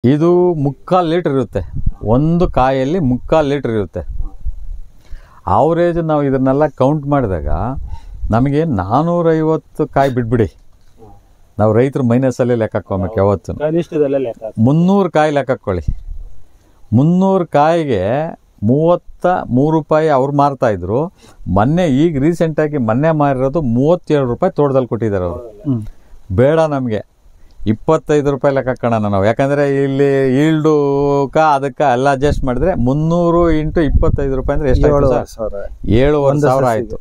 ಇದು 3/4 ಲೀಟರ್ ಇರುತ್ತೆ. ಒಂದು ಕಾಯಲ್ಲಿ 3/4 ಲೀಟರ್ ಇರುತ್ತೆ. ಆವ್ರೇಜ್ ನಾವು ಇದನ್ನೆಲ್ಲ ಕೌಂಟ್ ಮಾಡಿದಾಗ ನಮಗೆ 450 ಕಾಯಿ ಬಿಟ್ಬಿಡಿ, ನಾವು ರೈತರು ಮೈನಸಲ್ಲೇ ಲೆಕ್ಕ ಹಾಕೋಬೇಕು ಯಾವತ್ತು. 300 ಕಾಯಿ ಲೆಕ್ಕ ಹಾಕ್ಕೊಳ್ಳಿ. 300 ಕಾಯಿಗೆ 33 ರೂಪಾಯಿ ಅವ್ರು ಮಾರ್ತಾಯಿದ್ರು. ಮೊನ್ನೆ ಈಗ ರೀಸೆಂಟಾಗಿ ಮೊನ್ನೆ ಮಾರಿರೋದು 37 ರೂಪಾಯಿ ತೋಟದಲ್ಲಿ ಕೊಟ್ಟಿದ್ದಾರೆ ಅವರು. ಬೇಡ ನಮಗೆ 25 ರೂಪಾಯಿ ಲೆಕ್ಕ ಹಾಕೋಣ ನಾವು, ಯಾಕಂದರೆ ಇಲ್ಲಿ ಈಲ್ಡುಕ ಅದಕ್ಕೆ ಎಲ್ಲ ಅಡ್ಜಸ್ಟ್ ಮಾಡಿದ್ರೆ 300 × 25 ರೂಪಾಯಿ ಅಂದರೆ ಎಷ್ಟು ಸರ್? 7,500 ಆಯಿತು.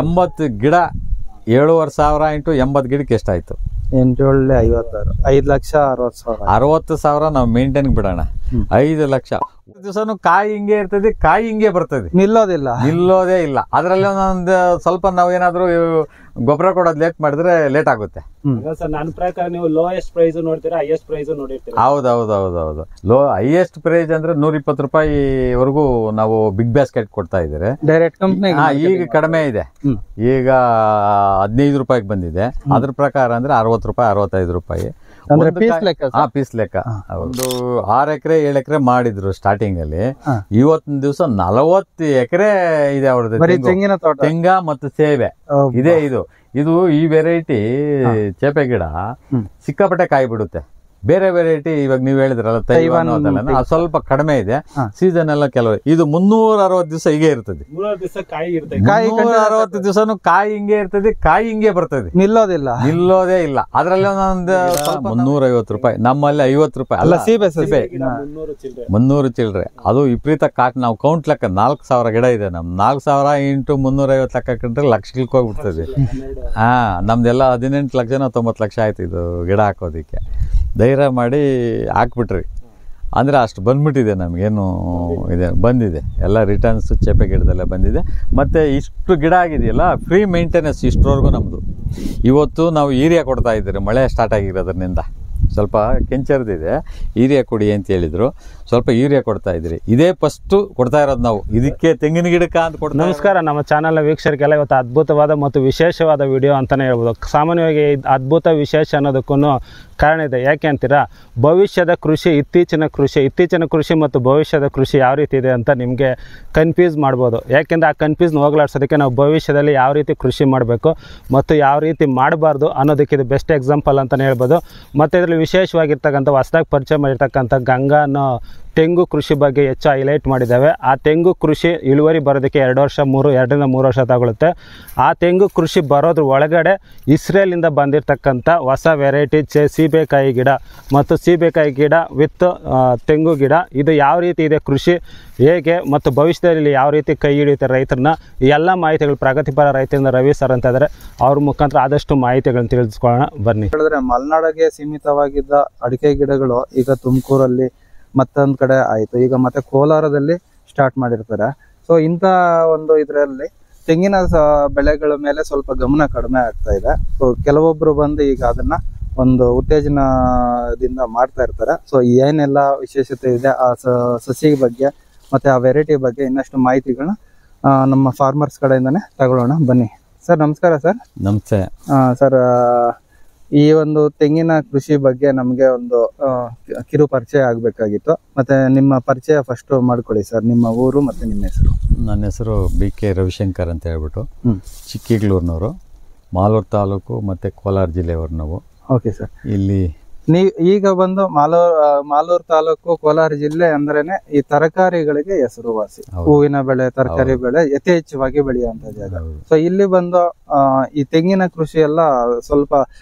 80 ಗಿಡ 7,500 × 80 ಗಿಡಕ್ಕೆ ಎಷ್ಟಾಯಿತು? 5,60,000 ನಾವು ಮೇಂಟೈನ್ ಬಿಡೋಣ. 5 ಲಕ್ಷ ದಿವಸನು ಕಾಯಿ ಹಿಂಗೆ ಇರ್ತದೆ, ಕಾಯಿ ಹಿಂಗೆ ಬರ್ತದೆ, ನಿಲ್ಲೋದೇ ಇಲ್ಲ. ಅದರಲ್ಲಿ ಒಂದೊಂದು ಸ್ವಲ್ಪ ನಾವು ಏನಾದರೂ ಗೊಬ್ಬರ ಕೊಡೋದು ಲೇಟ್ ಮಾಡಿದ್ರೆ ಲೇಟ್ ಆಗುತ್ತೆ. ನನ್ನ ಪ್ರಕಾರ ನೀವು ಲೋಯೆಸ್ಟ್ ಪ್ರೈಸ್ ನೋಡ್ತೀರಾ, ಹೈಯೆಸ್ಟ್ ಪ್ರೈಸ್ ನೋಡಿರ್ತೀರಾ? ಹೌದು. ಹೈಯೆಸ್ಟ್ ಪ್ರೈಸ್ ಅಂದ್ರೆ 120 ರೂಪಾಯಿವರೆಗೂ ನಾವು ಬಿಗ್ ಬ್ಯಾಸ್ಕೆಟ್ ಕೊಡ್ತಾ ಇದ್ದಾರೆ ಡೈರೆಕ್ಟ್ ಕಂಪ್ನಿ. ಈಗ ಕಡಿಮೆ ಇದೆ, ಈಗ 15 ರೂಪಾಯಿಗೆ ಬಂದಿದೆ. ಅದ್ರ ಪ್ರಕಾರ ಅಂದ್ರೆ 60 ರೂಪಾಯಿ 65 ರೂಪಾಯಿ ಪೀಸ್ ಲೆಕ್ಕ. ಒಂದು 6 ಎಕರೆ 7 ಎಕರೆ ಮಾಡಿದ್ರು ಸ್ಟಾರ್ಟಿಂಗ್ ಅಲ್ಲಿ. ಇವತ್ತಿನ ದಿವಸ 40 ಎಕರೆ ಇದೆ ಅವ್ರದ್ದು ತೆಂಗ ಮತ್ತು ಸೇಬೆ ಇದೆ. ಇದು ಈ ವೆರೈಟಿ ಚೇಪೆ ಗಿಡ ಸಿಕ್ಕಾಪಟ್ಟೆ ಕಾಯಿ ಬಿಡುತ್ತೆ. ಬೇರೆ ವೆರೈಟಿ ಇವಾಗ ನೀವು ಹೇಳಿದ್ರಲ್ಲ ತೈವಾನ್ ಅದೆಲ್ಲ ಸ್ವಲ್ಪ ಕಡಿಮೆ ಇದೆ. ಸೀಸನ್ ಎಲ್ಲ ಕೆಲವು ಇದು 360 ದಿವಸ ಹೀಗೆ ಇರ್ತದೆ. 360 ದಿವಸನು ಕಾಯಿ ಹಿಂಗೆ ಇರ್ತದೆ, ಕಾಯಿ ಹಿಂಗೆ ಬರ್ತದೆ, ನಿಲ್ಲೋದೇ ಇಲ್ಲ. ಅದ್ರಲ್ಲಿ ಒಂದೊಂದು 350 ರೂಪಾಯಿ, ನಮ್ಮಲ್ಲಿ 50 ರೂಪಾಯಿ ಅಲ್ಲ, ಸೀಬೆ 300 ಚಿಲ್ಲರೆ. ಅದು ವಿಪರೀತ ಕಾಟ್. ನಾವು ಕೌಂಟ್ ಲೆಕ್ಕ 4,000 ಗಿಡ ಇದೆ ನಮ್. 4,000 × 350 ಲೆಕ್ಕ ಕಂಡ್ರೆ ಲಕ್ಷಕ್ಕೆ ಹೋಗ್ಬಿಡ್ತದೆ. ನಮ್ದೆಲ್ಲ 18 ಲಕ್ಷ 90 ಲಕ್ಷ ಆಯ್ತು ಇದು ಗಿಡ ಹಾಕೋದಿಕ್ಕೆ. ಧೈರ್ಯ ಮಾಡಿ ಹಾಕ್ಬಿಟ್ರಿ ಅಂದರೆ ಅಷ್ಟು ಬಂದ್ಬಿಟ್ಟಿದೆ ನಮಗೇನು ಇದೆ, ಬಂದಿದೆ ಎಲ್ಲ ರಿಟರ್ನ್ಸ್ ಚೇಪೆ ಗಿಡದಲ್ಲೇ ಬಂದಿದೆ. ಮತ್ತು ಇಷ್ಟು ಗಿಡ ಆಗಿದೆಯಲ್ಲ, ಫ್ರೀ ಮೇಂಟೆನೆನ್ಸ್ ಇಷ್ಟರವರೆಗೂ ನಮ್ಮದು. ಇವತ್ತು ನಾವು ಯೂರಿಯಾ ಕೊಡ್ತಾ ಇದ್ದೀರಿ, ಮಳೆ ಸ್ಟಾರ್ಟ್ ಆಗಿರೋದ್ರಿಂದ ಸ್ವಲ್ಪ ಕೆಂಚರ್ದಿದೆ, ಯೂರಿಯಾ ಕೊಡಿ ಅಂತ ಹೇಳಿದರು. ಸ್ವಲ್ಪ ಯೂರಿಯಾ ಕೊಡ್ತಾ ಇದ್ರಿ. ಇದೇ ಫಸ್ಟು ಕೊಡ್ತಾ ಇರೋದು ನಾವು ಇದಕ್ಕೆ, ತೆಂಗಿನ ಗಿಡಕ್ಕೆ ಅಂತ ಕೊಡ್ತಾ. ನಮಸ್ಕಾರ, ನಮ್ಮ ಚಾನಲ್ ವೀಕ್ಷಕರಿಗೆಲ್ಲ ಇವತ್ತು ಅದ್ಭುತವಾದ ಮತ್ತು ವಿಶೇಷವಾದ ವಿಡಿಯೋ ಅಂತಲೇ ಹೇಳ್ಬೋದು. ಸಾಮಾನ್ಯವಾಗಿ ಅದ್ಭುತ ವಿಶೇಷ ಅನ್ನೋದಕ್ಕೂ ಕಾರಣ ಇದೆ. ಯಾಕೆ ಅಂತೀರಾ? ಭವಿಷ್ಯದ ಕೃಷಿ, ಇತ್ತೀಚಿನ ಕೃಷಿ ಮತ್ತು ಭವಿಷ್ಯದ ಕೃಷಿ ಯಾವ ರೀತಿ ಇದೆ ಅಂತ ನಿಮಗೆ ಕನ್ಫ್ಯೂಸ್ ಮಾಡ್ಬೋದು. ಯಾಕೆಂದರೆ ಆ ಕನ್ಫ್ಯೂಸ್ನ ಹೋಗಲಾಡ್ಸೋದಕ್ಕೆ ನಾವು ಭವಿಷ್ಯದಲ್ಲಿ ಯಾವ ರೀತಿ ಕೃಷಿ ಮಾಡಬೇಕು ಮತ್ತು ಯಾವ ರೀತಿ ಮಾಡಬಾರ್ದು ಅನ್ನೋದಕ್ಕೆ ಇದು ಬೆಸ್ಟ್ ಎಕ್ಸಾಂಪಲ್ ಅಂತಲೇ ಹೇಳ್ಬೋದು. ಮತ್ತು ಇದರಲ್ಲಿ ವಿಶೇಷವಾಗಿರ್ತಕ್ಕಂಥ ಹೊಸದಾಗಿ ಪರಿಚಯ ಮಾಡಿರ್ತಕ್ಕಂಥ ಗಂಗಾ ಅನ್ನೋ ತೆಂಗು ಕೃಷಿ ಬಗ್ಗೆ ಹೆಚ್ಚು ಹೈಲೈಟ್ ಮಾಡಿದ್ದಾವೆ. ಆ ತೆಂಗು ಕೃಷಿ ಇಳುವರಿ ಬರೋದಕ್ಕೆ 2ರಿಂದ 3 ವರ್ಷ ತಗೊಳುತ್ತೆ. ಆ ತೆಂಗು ಕೃಷಿ ಬರೋದ್ರ ಒಳಗಡೆ ಇಸ್ರೇಲಿಂದ ಬಂದಿರತಕ್ಕಂಥ ಹೊಸ ವೆರೈಟಿ ಸೀಬೆಕಾಯಿ ಗಿಡ ಮತ್ತು ಸೀಬೆಕಾಯಿ ಗಿಡ ವಿತ್ ತೆಂಗು ಗಿಡ, ಇದು ಯಾವ ರೀತಿ ಇದೆ ಕೃಷಿ, ಹೇಗೆ ಮತ್ತು ಭವಿಷ್ಯದಲ್ಲಿ ಯಾವ ರೀತಿ ಕೈ ಹಿಡಿಯುತ್ತೆ ರೈತರನ್ನ, ಈ ಎಲ್ಲ ಮಾಹಿತಿಗಳು ಪ್ರಗತಿಪರ ರೈತರಿಂದ ರವಿ ಸರ್ ಅಂತ ಇದ್ದಾರೆ. ಅವ್ರ ಮುಖಾಂತರ ಆದಷ್ಟು ಮಾಹಿತಿಗಳನ್ನು ತಿಳಿಸ್ಕೊಳ್ಳೋಣ ಬನ್ನಿ. ಹೇಳಿದ್ರೆ ಮಲೆನಾಡಿಗೆ ಸೀಮಿತವಾಗಿದ್ದ ಅಡಿಕೆ ಗಿಡಗಳು ಈಗ ತುಮಕೂರಲ್ಲಿ ಮತ್ತೊಂದು ಕಡೆ ಆಯಿತು, ಈಗ ಮತ್ತೆ ಕೋಲಾರದಲ್ಲಿ ಸ್ಟಾರ್ಟ್ ಮಾಡಿರ್ತಾರೆ. ಸೊ ಇಂಥ ಒಂದು ಇದರಲ್ಲಿ ತೆಂಗಿನ ಬೆಳೆಗಳ ಮೇಲೆ ಸ್ವಲ್ಪ ಗಮನ ಕಡಿಮೆ ಆಗ್ತಾ ಇದೆ. ಸೊ ಕೆಲವೊಬ್ರು ಬಂದು ಈಗ ಅದನ್ನ ಒಂದು ಉತ್ತೇಜನದಿಂದ ಮಾಡ್ತಾ ಇರ್ತಾರೆ. ಸೊ ಏನೆಲ್ಲ ವಿಶೇಷತೆ ಇದೆ ಆ ಸಸಿ ಬಗ್ಗೆ ಮತ್ತೆ ಆ ವೆರೈಟಿ ಬಗ್ಗೆ ಇನ್ನಷ್ಟು ಮಾಹಿತಿಗಳನ್ನ ನಮ್ಮ ಫಾರ್ಮರ್ಸ್ ಕಡೆಯಿಂದಾನೆ ತಗೊಳ್ಳೋಣ ಬನ್ನಿ. ಸರ್ ನಮಸ್ಕಾರ. ಸರ್ ನಮಸ್ತೆ ಸರ್. ಈ ಒಂದು ತೆಂಗಿನ ಕೃಷಿ ಬಗ್ಗೆ ನಮಗೆ ಒಂದು ಕಿರು ಪರಿಚಯ ಆಗಬೇಕಾಗಿತ್ತು. ಮತ್ತೆ ನಿಮ್ಮ ಪರಿಚಯ ಫಸ್ಟ್ ಮಾಡ್ಕೊಳ್ಳಿ ಸರ್, ನಿಮ್ಮ ಊರು ಮತ್ತೆ ನಿಮ್ಮ ಹೆಸರು. ನನ್ನ ಹೆಸರು BK ರವಿಶಂಕರ್ ಅಂತ ಹೇಳ್ಬಿಟ್ಟು, ಚಿಕ್ಕಗ್ಳೂರಿನವರು, ಮಾಲೂರು ತಾಲೂಕು ಮತ್ತು ಕೋಲಾರ ಜಿಲ್ಲೆಯವರು ನಾವು. Okay sir. ಇಲ್ಲಿ ನೀವು ಈಗ ಬಂದು ಮಾಲೂರು ತಾಲೂಕು ಕೋಲಾರ ಜಿಲ್ಲೆ ಅಂದ್ರೇನೆ ಈ ತರಕಾರಿಗಳಿಗೆ ಹೆಸರುವಾಸಿ. ಹೂವಿನ ಬೆಳೆ, ತರಕಾರಿ ಬೆಳೆ ಯಥೇಚ್ಛವಾಗಿ ಬೆಳೆಯುವಂತ ಜಾಗ. ಸೊ ಇಲ್ಲಿ ಬಂದು ಈ ತೆಂಗಿನ ಕೃಷಿ ಎಲ್ಲ ಸ್ವಲ್ಪ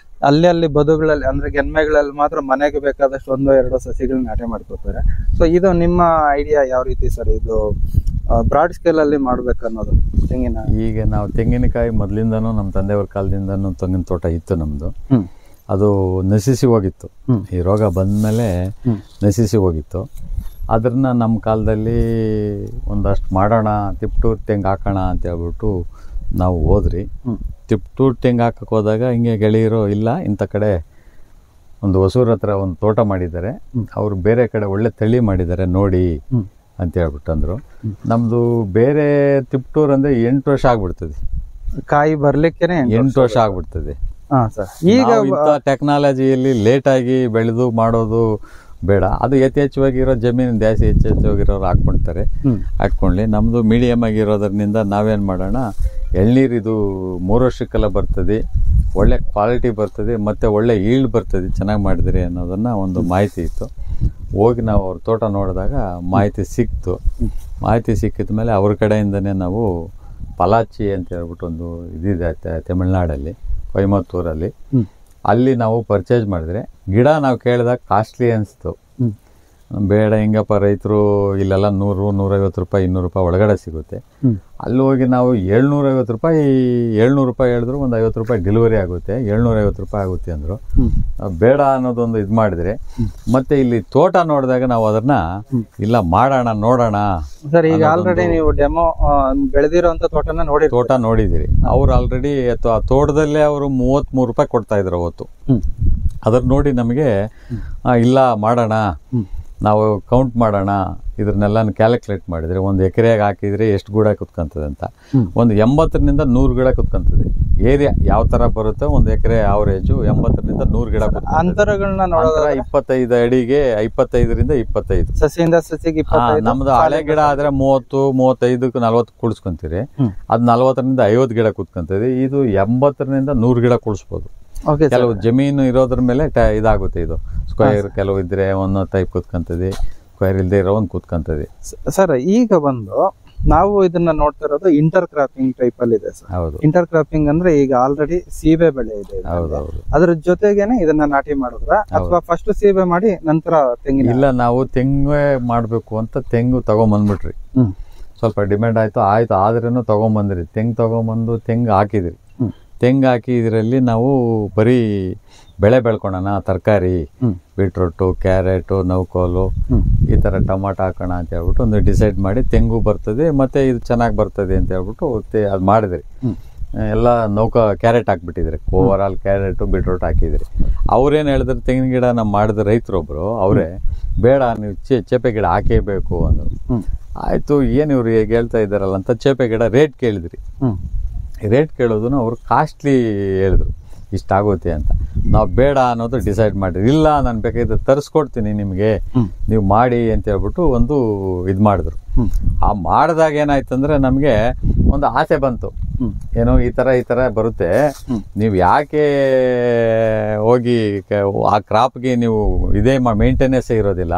ಅಲ್ಲಿ ಬದುಗಳಲ್ಲಿ ಅಂದ್ರೆ ಗೆನ್ಮೆಗಳಲ್ಲಿ ಮಾತ್ರ ಮನೆಗೆ ಬೇಕಾದಷ್ಟು 1-2 ಸಸಿಗಳನ್ನ ನಾಟಿ ಮಾಡ್ಕೋತಾರೆ. ಸೊ ಇದು ನಿಮ್ಮ ಐಡಿಯಾ ಯಾವ ರೀತಿ ಸರ್? ಇದು ಬ್ರಾಡ್ ಸ್ಕೇಲ್ ಅಲ್ಲಿ ಮಾಡ್ಬೇಕನ್ನೋದು ತೆಂಗಿನ. ಈಗ ನಾವು ತೆಂಗಿನಕಾಯಿ ಮೊದಲಿಂದನೂ ನಮ್ಮ ತಂದೆಯವ್ರ ಕಾಲದಿಂದನೂ ತೆಂಗಿನ ತೋಟ ಇತ್ತು ನಮ್ದು. ಅದು ನಶಿಸಿ ಹೋಗಿತ್ತು, ಈ ರೋಗ ಬಂದ್ಮೇಲೆ ನಶಿಸಿ ಹೋಗಿತ್ತು. ಅದನ್ನ ನಮ್ಮ ಕಾಲದಲ್ಲಿ ಒಂದಷ್ಟು ಮಾಡೋಣ, ತಿಪ್ಟೂರು ತೆಂಗು ಹಾಕೋಣ ಅಂತ ಹೇಳ್ಬಿಟ್ಟು ನಾವು ಹೋದ್ರಿ. ತಿಪ್ಟೂರು ತೆಂಗು ಹಾಕಕ್ಕೆ ಹೋದಾಗ ಹಿಂಗೆ ಗೆಳೆಯರು, ಇಲ್ಲ ಇಂಥ ಕಡೆ ಒಂದು ಹೊಸೂರ ಹತ್ರ ಒಂದು ತೋಟ ಮಾಡಿದ್ದಾರೆ, ಅವರು ಬೇರೆ ಕಡೆ ಒಳ್ಳೆ ತಳಿ ಮಾಡಿದ್ದಾರೆ ನೋಡಿ ಅಂತ ಹೇಳ್ಬಿಟ್ಟು ಅಂದರು. ನಮ್ಮದು ಬೇರೆ ತಿಪ್ಟೂರು ಅಂದರೆ 8 ವರ್ಷ ಆಗ್ಬಿಡ್ತದೆ, ಕಾಯಿ ಬರ್ಲಿಕ್ಕೆ 8 ವರ್ಷ ಆಗ್ಬಿಡ್ತದೆ. ಈಗ ಟೆಕ್ನಾಲಜಿಯಲ್ಲಿ ಲೇಟಾಗಿ ಬೆಳೆದು ಮಾಡೋದು ಬೇಡ. ಅದು ಯಥೇಚ್ಛವಾಗಿರೋ ಜಮೀನು ಜಾಸ್ತಿ ಹೆಚ್ಚೆಚ್ಚವಾಗಿರೋರು ಹಾಕ್ಕೊಳ್ತಾರೆ, ಹಾಕ್ಕೊಳ್ಳಿ. ನಮ್ಮದು ಮೀಡಿಯಮ್ ಆಗಿರೋದ್ರಿಂದ ನಾವೇನು ಮಾಡೋಣ, ಎಳ್ನೀರಿದು 3 ವರ್ಷಕ್ಕೆಲ್ಲ ಬರ್ತದೆ, ಒಳ್ಳೆ ಕ್ವಾಲಿಟಿ ಬರ್ತದೆ, ಮತ್ತು ಒಳ್ಳೆ ಈಲ್ಡ್ ಬರ್ತದೆ ಚೆನ್ನಾಗಿ ಮಾಡಿದ್ರಿ ಅನ್ನೋದನ್ನು ಒಂದು ಮಾಹಿತಿ ಇತ್ತು. ಹೋಗಿ ನಾವು ಅವ್ರ ತೋಟ ನೋಡಿದಾಗ ಮಾಹಿತಿ ಸಿಕ್ತು. ಮಾಹಿತಿ ಸಿಕ್ಕಿದ ಮೇಲೆ ಅವ್ರ ಕಡೆಯಿಂದನೇ ನಾವು ಪಲಾಚಿ ಅಂತ ಹೇಳ್ಬಿಟ್ಟು ಒಂದು ಇದಿದೆ ತಮಿಳ್ನಾಡಲ್ಲಿ, ಕೊಯಮತ್ತೂರಲ್ಲಿ, ಅಲ್ಲಿ ನಾವು ಪರ್ಚೇಸ್ ಮಾಡಿದ್ರೆ ಗಿಡ ನಾವು ಕೇಳಿದಾಗ ಕಾಸ್ಟ್ಲಿ ಅನಿಸ್ತು. ಬೇಡ ಹಿಂಗಪ್ಪ, ರೈತರು ಇಲ್ಲೆಲ್ಲ 100, 150 ರೂಪಾಯಿ, 200 ರೂಪಾಯಿ ಒಳಗಡೆ ಸಿಗುತ್ತೆ. ಅಲ್ಲಿ ಹೋಗಿ ನಾವು 750 ರೂಪಾಯಿ, 700 ರೂಪಾಯಿ ಹೇಳಿದ್ರು, ಒಂದು 50 ರೂಪಾಯಿ ಡೆಲಿವರಿ ಆಗುತ್ತೆ, 750 ರೂಪಾಯಿ ಆಗುತ್ತೆ ಅಂದರು. ಬೇಡ ಅನ್ನೋದೊಂದು ಇದು ಮಾಡಿದ್ರೆ, ಮತ್ತೆ ಇಲ್ಲಿ ತೋಟ ನೋಡಿದಾಗ ನಾವು ಅದನ್ನ ಇಲ್ಲ ಮಾಡೋಣ, ನೋಡೋಣ. ಸರ್, ಈಗ ಆಲ್ರೆಡಿ ನೀವು ಡೆಮೋ ಬೆಳೆದಿರೋಂಥ ತೋಟ ನೋಡಿದಿರಿ. ಅವ್ರು ಆಲ್ರೆಡಿ ಆ ತೋಟದಲ್ಲೇ ಅವರು 33 ರೂಪಾಯಿ ಕೊಡ್ತಾ ಇದ್ರು ಅವತ್ತು. ಅದ್ರ ನೋಡಿ ನಮಗೆ ಇಲ್ಲ ಮಾಡೋಣ, ನಾವು ಕೌಂಟ್ ಮಾಡೋಣ, ಇದ್ರನ್ನೆಲ್ಲ ಕ್ಯಾಲ್ಕುಲೇಟ್ ಮಾಡಿದ್ರೆ ಒಂದು ಎಕರೆಗೆ ಹಾಕಿದ್ರೆ ಎಷ್ಟು ಗಿಡ ಕುತ್ಕೊಂತದೆ ಅಂತ. ಒಂದು 80ರಿಂದ 100 ಗಿಡ ಕುತ್ಕೊಂತದೆ. ಏರಿಯಾ ಯಾವ ತರ ಬರುತ್ತೆ, ಒಂದು ಎಕರೆ ಆವರೇಜು 80ರಿಂದ 100 ಗಿಡ. ಅಂತರಗಳನ್ನ 25 ಅಡಿಗೆ 25ರಿಂದ 25 ಸಸಿಯಿಂದ ಸಸಿಗೆ. ನಮ್ದು ಹಳೆ ಗಿಡ ಆದ್ರೆ 30, 35, 40 ಕುಳಿಸ್ಕೊಂತೀರಿ. ಅದು 40ರಿಂದ 50 ಗಿಡ ಕುತ್ಕೊಂತದೆ. ಇದು 80ರಿಂದ 100 ಗಿಡ ಕುಳಿಸ್ಬೋದು. ಕೆಲವು ಜಮೀನು ಇರೋದ್ರ ಮೇಲೆ ಇದಾಗುತ್ತೆ. ಇದು ಸ್ಕ್ವೇರ್ ಕೆಲವು ಇದ್ರೆ ಒಂದು ಟೈಪ್ ಕುತ್ಕೊಂತದೆ, ಸ್ಕ್ವೇರ್ ಇಲ್ಲದೆ ಇರೋ ಒಂದು ಕುತ್ಕೊಂತದೆ. ಸರ್, ಈಗ ಬಂದು ನಾವು ಇದನ್ನ ನೋಡ್ತಾ ಇರೋದು ಇಂಟರ್ ಕ್ರಾಪಿಂಗ್ ಟೈಪ್ ಅಲ್ಲಿ ಇದೆ ಸರ್. ಹೌದು. ಇಂಟರ್ ಕ್ರಾಪಿಂಗ್ ಅಂದ್ರೆ ಈಗ ಆಲ್ರೆಡಿ ಸೀಬೆ ಬೆಳೆ ಇದೆ. ಹೌದೌದು. ಅದ್ರ ಜೊತೆಗೇನೆ ಇದನ್ನ ನಾಟಿ ಮಾಡಿದ್ರ ಅಥವಾ ಫಸ್ಟ್ ಸೀಬೆ ಮಾಡಿ ನಂತರ ತೆಂಗಿನ? ಇಲ್ಲ, ನಾವು ತೆಂಗೇ ಮಾಡ್ಬೇಕು ಅಂತ ತೆಂಗು ತಗೊಂಬಂದ್ಬಿಟ್ರಿ. ಸ್ವಲ್ಪ ಡಿಮ್ಯಾಂಡ್ ಆಯ್ತು ಆದ್ರೇನು ತಗೊಂಬಂದ್ರಿ. ತೆಂಗು ಹಾಕಿದ್ರಿ. ತೆಂಗು ಹಾಕಿ ಇದರಲ್ಲಿ ನಾವು ಬರೀ ಬೆಳೆ ಬೆಳ್ಕೊಳೋಣ, ತರಕಾರಿ, ಬೀಟ್ರೂಟು, ಕ್ಯಾರೆಟು, ನೌಕೋಲು, ಈ ಥರ ಟೊಮಾಟೊ ಹಾಕೋಣ ಅಂತ ಹೇಳ್ಬಿಟ್ಟು ಒಂದು ಡಿಸೈಡ್ ಮಾಡಿ, ತೆಂಗು ಬರ್ತದೆ ಮತ್ತು ಇದು ಚೆನ್ನಾಗಿ ಬರ್ತದೆ ಅಂತ ಹೇಳ್ಬಿಟ್ಟು ಅದು ಮಾಡಿದ್ರಿ. ಎಲ್ಲ ಕ್ಯಾರೆಟ್ ಹಾಕ್ಬಿಟ್ಟಿದ್ರಿ. ಓವರ್ ಆಲ್ ಕ್ಯಾರೆಟು, ಬೀಟ್ರೂಟ್ ಹಾಕಿದ್ರಿ. ಅವ್ರೇನು ಹೇಳಿದ್ರು, ತೆಂಗಿನ ಗಿಡ ನಮ್ಮ ಮಾಡಿದ ರೈತರೊಬ್ಬರು ಅವರೇ, ಬೇಡ ನೀವು ಚೇಪೆ ಗಿಡ ಹಾಕೇಬೇಕು ಅಂದರು. ಆಯಿತು, ಏನು ಇವ್ರು ಹೇಗೆ ಹೇಳ್ತಾ ಇದ್ದಾರಲ್ಲ ಅಂತ ಚೇಪೆ ಗಿಡ ರೇಟ್ ಕೇಳಿದ್ರಿ. ರೇಟ್ ಕೇಳೋದನ್ನು ಅವರು ಕಾಸ್ಟ್ಲಿ ಹೇಳಿದ್ರು, ಇಷ್ಟಾಗುತ್ತೆ ಅಂತ. ನಾವು ಬೇಡ ಅನ್ನೋದು ಡಿಸೈಡ್ ಮಾಡಿದ್ವಿ. ಇಲ್ಲ, ನಾನು ಬೇಕಾದ್ರೆ ತರಿಸ್ಕೊಡ್ತೀನಿ ನಿಮಗೆ, ನೀವು ಮಾಡಿ ಅಂತ ಹೇಳ್ಬಿಟ್ಟು ಒಂದು ಇದು ಮಾಡಿದ್ರು. ಆ ಮಾಡಿದಾಗ ಏನಾಯ್ತಂದ್ರೆ ನಮಗೆ ಒಂದು ಆಸೆ ಬಂತು, ಏನೋ ಈ ಥರ ಬರುತ್ತೆ, ನೀವು ಯಾಕೆ ಹೋಗಿ ಆ ಕ್ರಾಪ್ಗೆ ನೀವು ಇದೇ ಮೇಂಟೆನೆನ್ಸೇ ಇರೋದಿಲ್ಲ,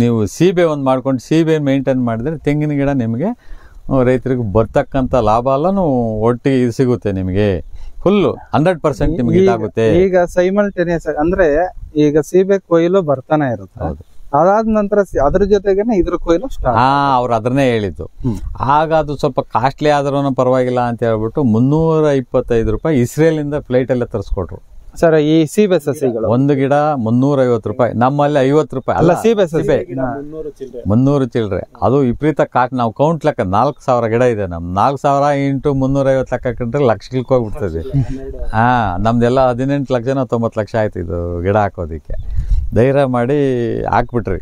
ನೀವು ಸೀಬೆ ಒಂದು ಮಾಡ್ಕೊಂಡು ಸೀಬೆ ಮೇಂಟೈನ್ ಮಾಡಿದ್ರೆ ತೆಂಗಿನ ಗಿಡ ನಿಮಗೆ ರೈತರಿಗೆ ಬರ್ತಕ್ಕಂಥ ಲಾಭ ಎಲ್ಲನೂ ಒಟ್ಟಿಗೆ ಸಿಗುತ್ತೆ, ನಿಮಗೆ ಫುಲ್ಲು 100% ನಿಮ್ಗೆ ಇದಾಗುತ್ತೆ. ಈಗ ಸೈಮಲ್ಟೇನಿಯಸ್ ಅಂದ್ರೆ ಈಗ ಸೀಬೆ ಕೊಯ್ಲು ಬರ್ತಾನೆ ಇರುತ್ತೆ. ಅದಾದ ನಂತರ ಅದ್ರ ಜೊತೆಗೇನೆ ಇದ್ರ ಕೊಯ್ಲು ಸ್ಟಾರ್ಟ್. ಅವ್ರು ಅದನ್ನೇ ಹೇಳಿದ್ದು. ಆಗ ಅದು ಸ್ವಲ್ಪ ಕಾಸ್ಟ್ಲಿ ಆದ್ರೂ ಪರವಾಗಿಲ್ಲ ಅಂತ ಹೇಳ್ಬಿಟ್ಟು 325 ರೂಪಾಯಿ ಇಸ್ರೇಲಿಂದ ಫ್ಲೈಟ್ ಅಲ್ಲೇ ತರಿಸ್ಕೊಟ್ರು. ಸರ್, ಈ ಸೀಬೆ ಸಸಿಗಳು ಒಂದು ಗಿಡ 350 ರೂಪಾಯಿ, ನಮ್ಮಲ್ಲಿ 50 ರೂಪಾಯಿ. ಅಲ್ಲ, ಸೀಬೆ 300 ಚಿಲ್ಲರೆ. ಅದು ವಿಪರೀತ ನಾವು ಕೌಂಟ್ ಲೆಕ್ಕ 4000 ಗಿಡ ಇದೆ. ನಮ್ 4000 ಇಂಟು 350 ಲೆಕ್ಕ ಕಂಡ್ರೆ ಲಕ್ಷಕ್ಕೆ ಹೋಗ್ಬಿಡ್ತದೆ. ನಮ್ದೆಲ್ಲ 18 ಲಕ್ಷ 90 ಲಕ್ಷ ಆಯ್ತು ಇದು ಗಿಡ ಹಾಕೋದಿಕ್ಕೆ. ಧೈರ್ಯ ಮಾಡಿ ಹಾಕ್ಬಿಟ್ರಿ.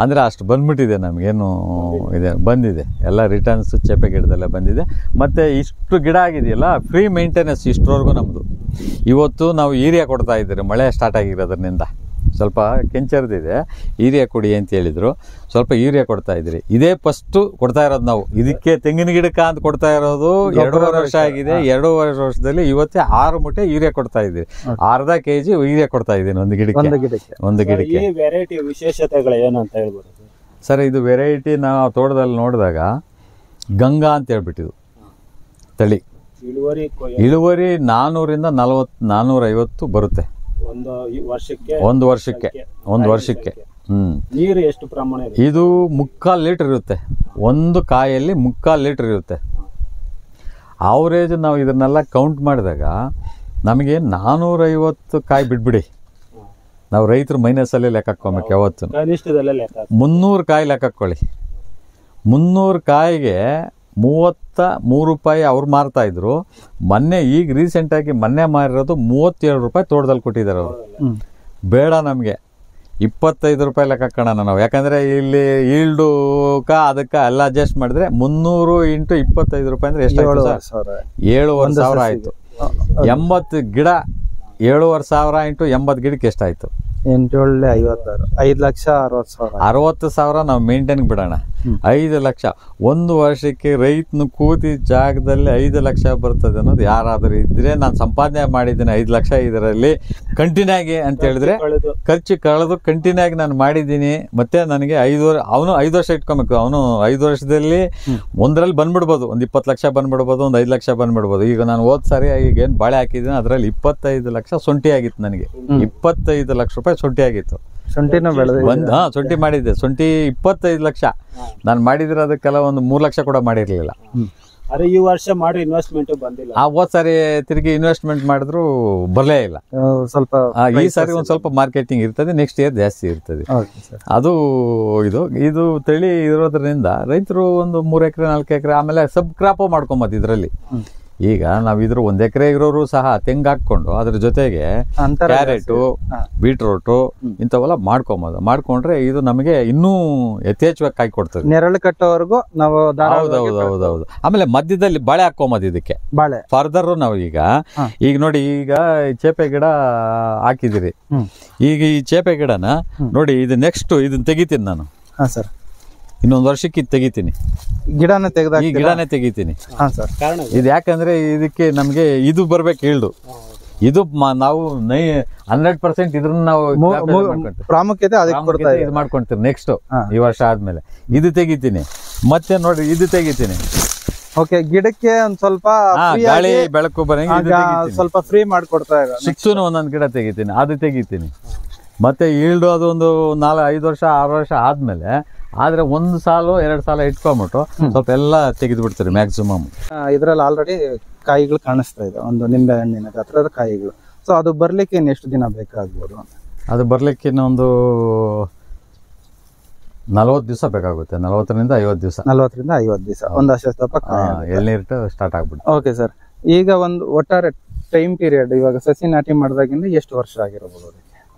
ಅಂದರೆ ಅಷ್ಟು ಬಂದ್ಬಿಟ್ಟಿದೆ, ನಮಗೇನು ಇದೆ ಬಂದಿದೆ, ಎಲ್ಲ ರಿಟರ್ನ್ಸ್ ಚೇಪೆ ಗಿಡದಲ್ಲೇ ಬಂದಿದೆ. ಮತ್ತು ಇಷ್ಟು ಗಿಡ ಆಗಿದೆಯಲ್ಲ, ಫ್ರೀ ಮೇಂಟೆನೆನ್ಸ್ ಇಷ್ಟರವರೆಗೂ ನಮ್ಮದು. ಇವತ್ತು ನಾವು ಯೂರಿಯಾ ಕೊಡ್ತಾ ಇದ್ದೀರಿ, ಮಳೆ ಸ್ಟಾರ್ಟ್ ಆಗಿರೋದ್ರಿಂದ ಸ್ವಲ್ಪ ಕೆಂಚರ್ದಿದೆ, ಯೂರಿಯಾ ಕೊಡಿ ಅಂತ ಹೇಳಿದರು. ಸ್ವಲ್ಪ ಯೂರಿಯಾ ಕೊಡ್ತಾ ಇದ್ರಿ. ಇದೇ ಫಸ್ಟು ಕೊಡ್ತಾ ಇರೋದು ನಾವು. ಇದಕ್ಕೆ ತೆಂಗಿನ ಗಿಡಕ್ಕೆ ಅಂತ ಕೊಡ್ತಾ ಇರೋದು 2.5 ವರ್ಷ ಆಗಿದೆ. 2.5 ವರ್ಷದಲ್ಲಿ ಇವತ್ತೇ 6 ಮೂಟೆ ಯೂರಿಯಾ ಕೊಡ್ತಾ ಇದ್ದೀವಿ. ಅರ್ಧ kg ಯೂರಿಯಾ ಕೊಡ್ತಾ ಇದ್ದೀನಿ ಒಂದು ಗಿಡಕ್ಕೆ. ವೆರೈಟಿ ವಿಶೇಷತೆಗಳು ಏನು ಅಂತ ಹೇಳ್ಬೋದು ಸರ್? ಇದು ವೆರೈಟಿ ನಾವು ತೋಟದಲ್ಲಿ ನೋಡಿದಾಗ ಗಂಗಾ ಅಂತ ಹೇಳ್ಬಿಟ್ಟಿದ್ದು ತಳಿ. ಇಳುವರಿ 400ರಿಂದ 450 ಬರುತ್ತೆ ಒಂದು ವರ್ಷಕ್ಕೆ. ನೀರು ಎಷ್ಟು ಪ್ರಮಾಣ? ಇದು 3/4 ಲೀಟರ್ ಇರುತ್ತೆ. ಒಂದು ಕಾಯಲ್ಲಿ 3/4 ಲೀಟರ್ ಇರುತ್ತೆ. ಅವರೇಜ್ ನಾವು ಇದನ್ನೆಲ್ಲ ಕೌಂಟ್ ಮಾಡಿದಾಗ ನಮಗೆ 450 ಕಾಯಿ ಬಿಟ್ಬಿಡಿ, ನಾವು ರೈತರು ಮೈನಸಲ್ಲೇ ಲೆಕ್ಕ ಹಾಕೋಬೇಕು ಯಾವತ್ತು. 300 ಕಾಯಿ ಲೆಕ್ಕ ಹಾಕೊಳ್ಳಿ. 300 ಕಾಯಿಗೆ 33 ರೂಪಾಯಿ ಅವ್ರು ಮಾರ್ತಾ ಇದ್ರು. ಈಗ ರೀಸೆಂಟಾಗಿ ಮೊನ್ನೆ ಮಾರಿರೋದು 37 ರೂಪಾಯಿ ತೋಟದಲ್ಲಿ ಕೊಟ್ಟಿದ್ದಾರೆ ಅವರು. ಬೇಡ, ನಮಗೆ 25 ರೂಪಾಯಿ ಲೆಕ್ಕ ಹಾಕೋಣ ನಾವು. ಯಾಕಂದರೆ ಇಲ್ಲಿ ಈಲ್ಡುಕ ಅದಕ್ಕೆ ಎಲ್ಲ ಅಡ್ಜಸ್ಟ್ ಮಾಡಿದ್ರೆ 300 ಇಂಟು 25 ರೂಪಾಯಿ ಅಂದರೆ ಎಷ್ಟಾಯ್ತು ಸರ್? 7,500 ಆಯಿತು. 80 ಗಿಡ 7,500 ಇಂಟು 80 ಗಿಡಕ್ಕೆ ಎಷ್ಟಾಯಿತು? 8,756 5,60,000 60,000 ನಾವು ಮೇಂಟೈನ್ ಬಿಡೋಣ. 5 ಲಕ್ಷ ಒಂದು ವರ್ಷಕ್ಕೆ ರೈತನ ಕೂತಿ ಜಾಗದಲ್ಲಿ 5 ಲಕ್ಷ ಬರ್ತದೆ ಅನ್ನೋದು ಯಾರಾದರೂ ಇದ್ರೆ, ನಾನು ಸಂಪಾದನೆ ಮಾಡಿದ್ದೀನಿ 5 ಲಕ್ಷ ಇದರಲ್ಲಿ ಕಂಟಿನ್ಯೂ ಆಗಿ ಅಂತ ಹೇಳಿದ್ರೆ, ಖರ್ಚು ಕಳೆದು ಕಂಟಿನ್ಯೂ ಆಗಿ ನಾನು ಮಾಡಿದ್ದೀನಿ. ಮತ್ತೆ ನನಗೆ ಅವನು 5 ವರ್ಷ ಇಟ್ಕೊಬೇಕು. ಅವನು 5 ವರ್ಷದಲ್ಲಿ ಒಂದರಲ್ಲಿ ಬಂದ್ಬಿಡ್ಬೋದು, ಒಂದು 20 ಲಕ್ಷ ಬಂದ್ಬಿಡ್ಬೋದು, ಒಂದು 5 ಲಕ್ಷ ಬಂದ್ಬಿಡ್ಬೋದು. ಈಗ ನಾನು ಹೋದ್ ಸಾರಿ ಈಗ ಏನು ಬಾಳೆ ಹಾಕಿದ್ದೀನಿ ಅದರಲ್ಲಿ 25 ಲಕ್ಷ ಸೊಂಟಿ ಆಗಿತ್ತು. ನನಗೆ 25 ಲಕ್ಷ ರೂಪಾಯಿ ಸೊಂಟಿ ಆಗಿತ್ತು. ಶುಂಠಿನೂ ಬೆಳೆದ ಶುಂಠಿ ಮಾಡಿದ್ದೆ. ಶುಂಠಿ 25 ಲಕ್ಷ ನಾನು ಮಾಡಿದ್ರೆ ಅದಕ್ಕೆಲ್ಲ ಒಂದು 3 ಲಕ್ಷ ಕೂಡ ಮಾಡಿರ್ಲಿಲ್ಲ. ಅರೆ ಈ ವರ್ಷ ಮಾಡಿ ಇನ್ವೆಸ್ಟ್ಮೆಂಟ್ ಬಂದಿಲ್ಲ. ಆ ಹೋದ್ ಸಾರಿ ತಿರುಗಿ ಇನ್ವೆಸ್ಟ್ಮೆಂಟ್ ಮಾಡಿದ್ರು ಬರಲೇ ಇಲ್ಲ. ಸ್ವಲ್ಪ ಈ ಸಾರಿ ಒಂದ್ ಸ್ವಲ್ಪ ಮಾರ್ಕೆಟಿಂಗ್ ಇರ್ತದೆ, ನೆಕ್ಸ್ಟ್ ಇಯರ್ ಜಾಸ್ತಿ ಇರ್ತದೆ. ಅದು ಇದು ತಳಿ ಇರೋದ್ರಿಂದ ರೈತರು ಒಂದು 3 ಎಕರೆ 4 ಎಕರೆ ಆಮೇಲೆ ಸಬ್ ಕ್ರಾಪ್ ಮಾಡ್ಕೊಂಬದು. ಇದರಲ್ಲಿ ಈಗ ನಾವ್ 1 ಎಕರೆ ಇರೋರು ಸಹ ತೆಂಗು ಹಾಕೊಂಡು ಅದ್ರ ಜೊತೆಗೆ ಕ್ಯಾರೆಟು, ಬೀಟ್ರೋಟು ಇಂಥವೆಲ್ಲ ಮಾಡ್ಕೊಂಡ್ರೆ ಇದು ನಮಗೆ ಇನ್ನೂ ಯಥೇಚ್ಛವಾಗಿ ಕಾಯಿ ಕೊಡ್ತದೆ. ನೆರಳು ಕಟ್ಟೋವರೆಗೂ ನಾವು ಹೌದೌದೌದು. ಆಮೇಲೆ ಮಧ್ಯದಲ್ಲಿ ಬಾಳೆ ಹಾಕೊಂಬದು. ಇದಕ್ಕೆ ಬಾಳೆ ಫರ್ದರ್ ನಾವು ಈಗ ನೋಡಿ, ಈಗ ಚೇಪೆ ಗಿಡ ಹಾಕಿದಿರಿ. ಈಗ ಈ ಚೇಪೆ ಗಿಡನ ನೋಡಿ, ಇದು ನೆಕ್ಸ್ಟ್ ಇದನ್ನ ತೆಗಿತೀನಿ ನಾನು. ಸರ್ ಇನ್ನೊಂದು ವರ್ಷಕ್ಕೆ ಇದು ತೆಗಿತೀನಿ. ಗಿಡನೇ ತೆಗಿತೀನಿ. ಇದು ಯಾಕಂದ್ರೆ ಇದಕ್ಕೆ ನಮ್ಗೆ ಇದು ಬರ್ಬೇಕು ಹೇಳ್ದು. ಇದು ನಾವು 100% ಇದ್ರನ್ನ ನಾವು ಪ್ರಾಮುಖ್ಯತೆ ಇದು ಮಾಡ್ಕೊಂತೀವಿ. ನೆಕ್ಸ್ಟ್ ಈ ವರ್ಷ ಆದ್ಮೇಲೆ ಇದು ತೆಗಿತೀನಿ. ಮತ್ತೆ ನೋಡಿ ಇದು ತೆಗಿತೀನಿ. ಓಕೆ, ಗಿಡಕ್ಕೆ ಒಂದ್ ಸ್ವಲ್ಪ ಗಾಳಿ ಬೆಳಕು ಬರಂಗೆ ಸ್ವಲ್ಪ ಫ್ರೀ ಮಾಡ್ಕೊಡ್ತಾ ಇದೆ. ಸಿಕ್ಸೂನು ಒಂದೊಂದ್ ಗಿಡ ತೆಗಿತೀನಿ, ಅದು ತೆಗಿತೀನಿ. ಮತ್ತೆ ಈಲ್ಡು ಅದು ಒಂದು 5 ವರ್ಷ 6 ವರ್ಷ ಆದ್ಮೇಲೆ ಆದ್ರೆ 1 ಸಾಲು 2 ಸಾಲ ಇಟ್ಕೊಂಡ್ಬಿಟ್ಟು ಸ್ವಲ್ಪ ಎಲ್ಲ ತೆಗೆದು ಬಿಡ್ತಾರೆ ಮ್ಯಾಕ್ಸಿಮಮ್. ಇದ್ರಲ್ಲಿ ಆಲ್ರೆಡಿ ಕಾಯಿಗಳು ಕಾಣಿಸ್ತಾ ಇದೆ, ಒಂದು ನಿಂಬೆ ಹಣ್ಣಿನ ಗಾತ್ರದ ಕಾಯಿಗಳು. ಸೊ ಅದು ಬರ್ಲಿಕ್ಕೆ ಎಷ್ಟು ದಿನ ಬೇಕಾಗ್ಬೋದು? ಅದು ಬರ್ಲಿಕ್ಕೆ ಇನ್ನೊಂದು 40 ದಿವಸ ಬೇಕಾಗುತ್ತೆ. 40ರಿಂದ 50 ದಿವಸ. 40ರಿಂದ 50 ದಿವಸ ಒಂದಷ್ಟು ಸ್ವಲ್ಪ ಎಳ್ನೀರು ಸ್ಟಾರ್ಟ್ ಆಗ್ಬಿಡುತ್ತೆ. ಓಕೆ ಸರ್, ಈಗ ಒಂದು ಒಟ್ಟಾರೆ ಟೈಮ್ ಪೀರಿಯಡ್ ಇವಾಗ ಸಸಿ ನಾಟಿ ಮಾಡಿದಾಗಿಂದ ಎಷ್ಟು ವರ್ಷ ಆಗಿರಬಹುದು?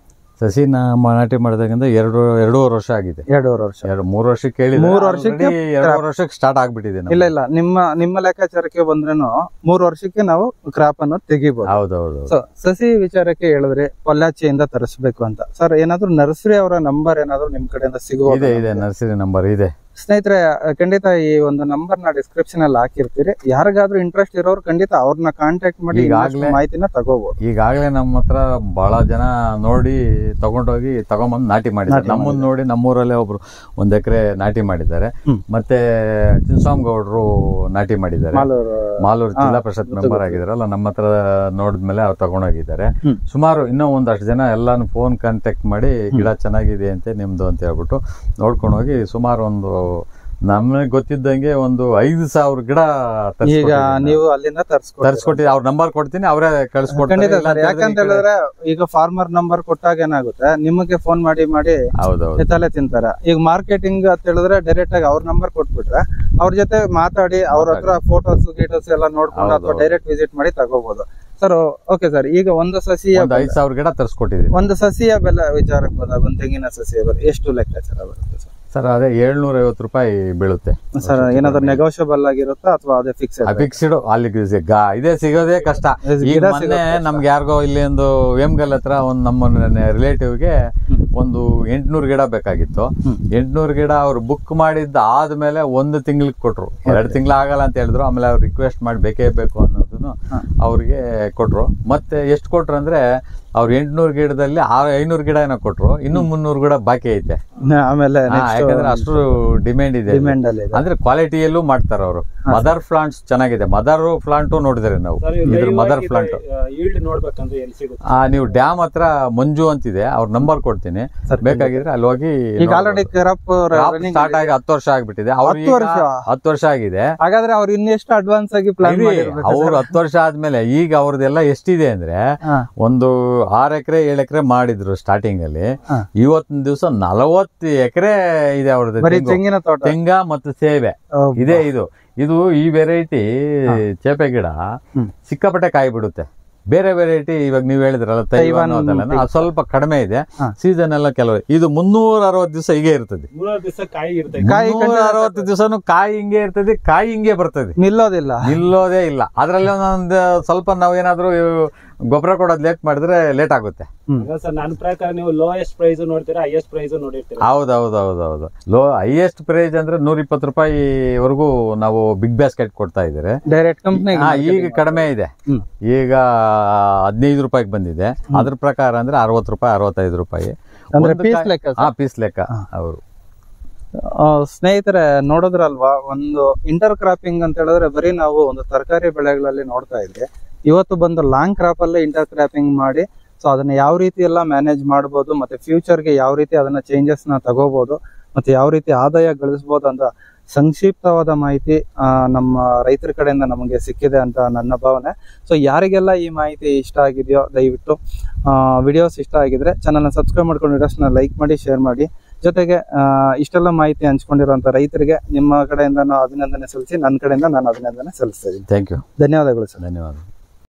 ಸಸಿ ನಾಟಿ ಮಾಡಿದಾಗಿಂದ 2.5 ವರ್ಷ ಆಗಿದೆ. 2.5 ವರ್ಷ. 3 ವರ್ಷಕ್ಕೆ ಹೇಳಿ 3 ವರ್ಷಕ್ಕೆ 2 ವರ್ಷಕ್ಕೆ ಸ್ಟಾರ್ಟ್ ಆಗ್ಬಿಟ್ಟಿದೆ. ಇಲ್ಲ ನಿಮ್ಮ ಲೆಕ್ಕಾಚಾರಕ್ಕೆ ಬಂದ್ರೇನು 3 ವರ್ಷಕ್ಕೆ ನಾವು ಕ್ರಾಪ್ ಅನ್ನು ತೆಗಿಬಹುದು. ಹೌದೌದು. ಸೊ ಸಸಿ ವಿಚಾರಕ್ಕೆ ಹೇಳಿದ್ರೆ ಪೊಲ್ಲಾಚಿಯಿಂದ ತರಿಸ್ಬೇಕು ಅಂತ ಸರ್, ಏನಾದ್ರು ನರ್ಸರಿ ಅವರ ನಂಬರ್ ಏನಾದ್ರು ನಿಮ್ ಕಡೆಯಿಂದ ಸಿಗುವ? ಇದೆ, ನರ್ಸರಿ ನಂಬರ್ ಇದೆ. ಸ್ನೇಹಿತರೆ, ಖಂಡಿತ ಈ ಒಂದು ನಂಬರ್ ನ ಡಿಸ್ಕ್ರಿಪ್ಷನ್ ಅಲ್ಲಿ ಹಾಕಿರ್ತೀರಿ. ಯಾರಿಗಾದ್ರೂ ಇಂಟ್ರೆಸ್ಟ್ ಇರೋರು ಖಂಡಿತ ಅವ್ರನ್ನ ಕಾಂಟ್ಯಾಕ್ಟ್ ಮಾಡಿ ಮಾಹಿತಿನ ತಗೋಬಹುದು. ಈಗಾಗಲೇ ನಮ್ಮ ಹತ್ರ ಬಹಳ ಜನ ನೋಡಿ ತಗೊಂಬಂದು ನಾಟಿ ಮಾಡಿದ್ದಾರೆ. ನಮ್ಮನ್ನ ನೋಡಿ ನಮ್ಮೂರಲ್ಲೇ ಒಬ್ರು 1 ಎಕರೆ ನಾಟಿ ಮಾಡಿದ್ದಾರೆ. ಮತ್ತೆ ಚಿನ್ಸ್ವಾಮಿ ಗೌಡ್ರು ನಾಟಿ ಮಾಡಿದ್ದಾರೆ. ಮಾಲೂರು ಜಿಲ್ಲಾ ಪರಿಷತ್ ಮೆಂಬರ್ ಆಗಿದಾರಲ್ಲ, ನಮ್ಮ ಹತ್ರ ನೋಡಿದ್ಮೇಲೆ ಅವ್ರು ತಗೊಂಡೋಗಿದ್ದಾರೆ. ಸುಮಾರು ಇನ್ನೂ ಒಂದಷ್ಟು ಜನ ಎಲ್ಲಾನು ಫೋನ್ ಕಾಂಟ್ಯಾಕ್ಟ್ ಮಾಡಿ ಗಿಡ ಚೆನ್ನಾಗಿದೆ ಅಂತೆ ನಿಮ್ದು ಅಂತ ಹೇಳ್ಬಿಟ್ಟು ನೋಡ್ಕೊಂಡು ಹೋಗಿ ಸುಮಾರು ಒಂದು ನಮಗೆ ಗೊತ್ತಿದ್ದಂಗೆ ಒಂದು 5,000 ಗಿಡ ಈಗ ನೀವು ಅಲ್ಲಿಂದ ತರಿಸ್ಕೊಟ್ಟಿದ್ದೆ. ಅವ್ರ ನಂಬರ್ ಕೊಡ್ತೀನಿ, ಅವರೇ ಕಳ್ಸಿಕೊಡ್ತಾರೆ. ಯಾಕಂತ ಹೇಳಿದ್ರೆ ಈಗ ಫಾರ್ಮರ್ ನಂಬರ್ ಕೊಟ್ಟಾಗ ಏನಾಗುತ್ತೆ, ನಿಮಗೆ ಫೋನ್ ಮಾಡಿ ತಲೆ ತಿಂತಾರೆ. ಈಗ ಮಾರ್ಕೆಟಿಂಗ್ ಅಂತ ಹೇಳಿದ್ರೆ ಡೈರೆಕ್ಟ್ ಆಗಿ ಅವ್ರ ನಂಬರ್ ಕೊಟ್ಬಿಟ್ರೆ ಅವ್ರ ಜೊತೆ ಮಾತಾಡಿ ಅವ್ರ ಹತ್ರ ಫೋಟೋಸ್ ಗೀಟೋಸ್ ಎಲ್ಲ ನೋಡ್ಕೊಂಡು ಅಥವಾ ಡೈರೆಕ್ಟ್ ವಿಸಿಟ್ ಮಾಡಿ ತಗೋಬಹುದು. ಸರ್ ಓಕೆ ಸರ್, ಈಗ ಒಂದು ಸಸಿಯ 5,000 ಗಿಡ ತರಿಸ್ಕೊಟ್ಟಿದ್ದೀವಿ. ಒಂದು ಸಸಿಯ ಬೆಲೆ ವಿಚಾರಕ್ಕೆ ಬಂದಾಗ ಒಂದು ತೆಂಗಿನ ಸಸಿಯ ಬೆಲೆ ಎಷ್ಟು ಲೆಕ್ಕಾಚಾರ ಬರುತ್ತೆ ಸರ್? ಸರ್ ಅದೇ 750 ರೂಪಾಯಿ ಬೀಳುತ್ತೆ ಸರ್. ಏನಾದ್ರು ನೆಗೋಷಿಯಬಲ್ ಆಗಿರುತ್ತಾ ಅಥವಾ ಅದೇ ಫಿಕ್ಸ್ಡ್? ಅಲ್ಲಿ ಇದೇ ಸಿಗೋದೇ ಕಷ್ಟ. ಈಗ ಮೊನ್ನೆ ನಮ್ಗೆ ಯಾರಿಗೋ ಇಲ್ಲಿ ಒಂದು ವೇಮ್ಗಲ್ ಹತ್ರ ಒಂದು ನಮ್ಮ ರಿಲೇಟಿವ್ಗೆ ಒಂದು 800 ಗಿಡ ಬೇಕಾಗಿತ್ತು. 800 ಗಿಡ ಅವ್ರು ಬುಕ್ ಮಾಡಿದ್ದ ಆದ್ಮೇಲೆ 1 ತಿಂಗ್ಳಿಗೆ ಕೊಟ್ರು. 2 ತಿಂಗ್ಳು ಆಗಲ್ಲ ಅಂತ ಹೇಳಿದ್ರು. ಆಮೇಲೆ ಅವ್ರು ರಿಕ್ವೆಸ್ಟ್ ಮಾಡಿ ಬೇಕೇ ಬೇಕು ಅನ್ನೋದನ್ನು ಅವ್ರಿಗೆ ಕೊಟ್ರು. ಮತ್ತೆ ಎಷ್ಟು ಕೊಟ್ರು ಅಂದ್ರೆ ಅವ್ರು 800 ಗಿಡದಲ್ಲಿ 500 ಗಿಡ ಏನೋ ಕೊಟ್ರು. ಇನ್ನು 300 ಗಿಡ ಬಾಕಿ ಐತೆ. ಆಮೇಲೆ ಯಾಕಂದ್ರೆ ಅಷ್ಟು ಡಿಮ್ಯಾಂಡ್ ಇದೆ. ಅಂದ್ರೆ ಕ್ವಾಲಿಟಿಯಲ್ಲೂ ಮಾಡ್ತಾರೆ ಅವರು. ಮದರ್ ಪ್ಲಾಂಟ್ಸ್ ಚೆನ್ನಾಗಿದೆ. ಮದರ್ ಪ್ಲಾಂಟ್ ನೋಡಿದ್ರೆ ನಾವು ಇದ್ರ ಮದರ್ ಪ್ಲಾಂಟ್ ನೀವು ಡ್ಯಾಮ್ ಹತ್ರ ಮಂಜು ಅಂತಿದೆ, ಅವ್ರ ನಂಬರ್ ಕೊಡ್ತೀನಿ, ಬೇಕಾಗಿದ್ರೆ ಅಲ್ಲಿ ಹೋಗಿ. ಈಗ ಆಲ್ರೆಡಿ ಸ್ಟಾರ್ಟ್ ಆಗಿ 10 ವರ್ಷ ಆಗ್ಬಿಟ್ಟಿದೆ. 10 ವರ್ಷ ಆಗಿದೆ. ಹಾಗಾದ್ರೆ ಅವ್ರು ಇನ್ನೆಷ್ಟು ಅಡ್ವಾನ್ಸ್ ಆಗಿ ಪ್ಲಾನ್ ಅವ್ರು 10 ವರ್ಷ ಆದ್ಮೇಲೆ ಈಗ ಅವ್ರದ್ದೆಲ್ಲ ಎಷ್ಟಿದೆ ಅಂದ್ರೆ ಒಂದು 6 ಎಕರೆ 7 ಎಕರೆ ಮಾಡಿದ್ರು ಸ್ಟಾರ್ಟಿಂಗ್ ಅಲ್ಲಿ. ಇವತ್ತಿನ ದಿವಸ 40 ಎಕರೆ ಇದೆ ಅವ್ರದ್ದು. ತೆಂಗಿನ ತೋಟ, ತೆಂಗ ಮತ್ತು ಸೇಬೆ ಇದೆ. ಇದು ಈ ವೆರೈಟಿ ಚೇಪೆ ಗಿಡ ಸಿಕ್ಕಾಪಟ್ಟೆ ಕಾಯಿ ಬಿಡುತ್ತೆ. ಬೇರೆ ವೆರೈಟಿ ಇವಾಗ ನೀವ್ ಹೇಳಿದ್ರಲ್ಲ ತೈವಾನ್ ಅದೆಲ್ಲ ಸ್ವಲ್ಪ ಕಡಿಮೆ ಇದೆ. ಸೀಸನ್ ಎಲ್ಲ ಕೆಲವು ಇದು 360 ದಿವಸ ಹೀಗೆ ಇರ್ತದೆ. 360 ದಿವಸನು ಕಾಯಿ ಹಿಂಗೆ ಇರ್ತದೆ. ಕಾಯಿ ಹಿಂಗೆ ಬರ್ತದೆ, ನಿಲ್ಲೋದೇ ಇಲ್ಲ. ಅದ್ರಲ್ಲಿ ಒಂದೊಂದು ಸ್ವಲ್ಪ ನಾವೇನಾದ್ರೂ ಗೊಬ್ಬರ ಕೊಡೋದು ಲೇಟ್ ಮಾಡಿದ್ರೆ ಲೇಟ್ ಆಗುತ್ತೆ. ಸರ್ ನನ್ನ ಪ್ರಕಾರ ನೀವು ಲೋಯೆಸ್ಟ್ ಪ್ರೈಸ್ ನೋಡ್ತೀರಾ, ಹೈಯೆಸ್ಟ್ ಪ್ರೈಸ್ ನೋಡಿರ್ತೀರಾ? ಹೌದು. ಹೈಯೆಸ್ಟ್ ಪ್ರೈಸ್ ಅಂದ್ರೆ 120 ರೂಪಾಯಿವರೆಗೂ ನಾವು ಬಿಗ್ ಬ್ಯಾಸ್ಕೆಟ್ ಕೊಡ್ತಾ ಇದ್ದಾರೆ. ಡೈರೆಕ್ಟ್ ಕಂಪ್ನಿ ಈಗ ಕಡಿಮೆ ಇದೆ, ಈಗ 15 ರೂಪಾಯಿಗೆ ಬಂದಿದೆ. ಅದ್ರ ಪ್ರಕಾರ ಅಂದ್ರೆ 60 ರೂಪಾಯಿ 65 ರೂಪಾಯಿ ಅಂದ್ರೆ ಪೀಸ್ ಲೆಕ್ಕ. ಪೀಸ್ ಲೆಕ್ಕ. ಅವರು ಸ್ನೇಹಿತರೆ ನೋಡಿದ್ರಲ್ವಾ, ಒಂದು ಇಂಟರ್ ಕ್ರಾಪಿಂಗ್ ಅಂತ ಹೇಳಿದ್ರೆ ಬರೀ ನಾವು ಒಂದು ತರಕಾರಿ ಬೆಳೆಗಳಲ್ಲಿ ನೋಡ್ತಾ ಇದ್ವಿ. ಇವತ್ತು ಬಂದು ಲಾಂಗ್ ಕ್ರಾಪ್ ಅಲ್ಲೇ ಇಂಟರ್ ಕ್ರಾಪಿಂಗ್ ಮಾಡಿ ಸೊ ಅದನ್ನ ಯಾವ ರೀತಿ ಎಲ್ಲ ಮ್ಯಾನೇಜ್ ಮಾಡಬಹುದು, ಮತ್ತೆ ಫ್ಯೂಚರ್ಗೆ ಯಾವ ರೀತಿ ಅದನ್ನ ಚೇಂಜಸ್ ನ ತಗೋಬಹುದು, ಮತ್ತೆ ಯಾವ ರೀತಿ ಆದಾಯ ಗಳಿಸಬಹುದು ಅಂತ ಸಂಕ್ಷಿಪ್ತವಾದ ಮಾಹಿತಿ ನಮ್ಮ ರೈತರ ಕಡೆಯಿಂದ ನಮಗೆ ಸಿಕ್ಕಿದೆ ಅಂತ ನನ್ನ ಭಾವನೆ. ಸೊ ಯಾರಿಗೆಲ್ಲ ಈ ಮಾಹಿತಿ ಇಷ್ಟ ಆಗಿದೆಯೋ ದಯವಿಟ್ಟು ವಿಡಿಯೋಸ್ ಇಷ್ಟ ಆಗಿದ್ರೆ ಚಾನಲ್ನ ಸಬ್ಸ್ಕ್ರೈಬ್ ಮಾಡ್ಕೊಂಡು ವಿಡಿಯೋಸ್ನ ಲೈಕ್ ಮಾಡಿ, ಶೇರ್ ಮಾಡಿ. ಜೊತೆಗೆ ಇಷ್ಟೆಲ್ಲ ಮಾಹಿತಿ ಹಂಚ್ಕೊಂಡಿರುವಂತ ರೈತರಿಗೆ ನಿಮ್ಮ ಕಡೆಯಿಂದ ಅಭಿನಂದನೆ ಸಲ್ಲಿಸಿ, ನನ್ನ ಕಡೆಯಿಂದ ನಾನು ಅಭಿನಂದನೆ ಸಲ್ಲಿಸ್ತಾ ಇದ್ದೀನಿ. Thank you. ಧನ್ಯವಾದಗಳು ಸರ್. ಧನ್ಯವಾದ.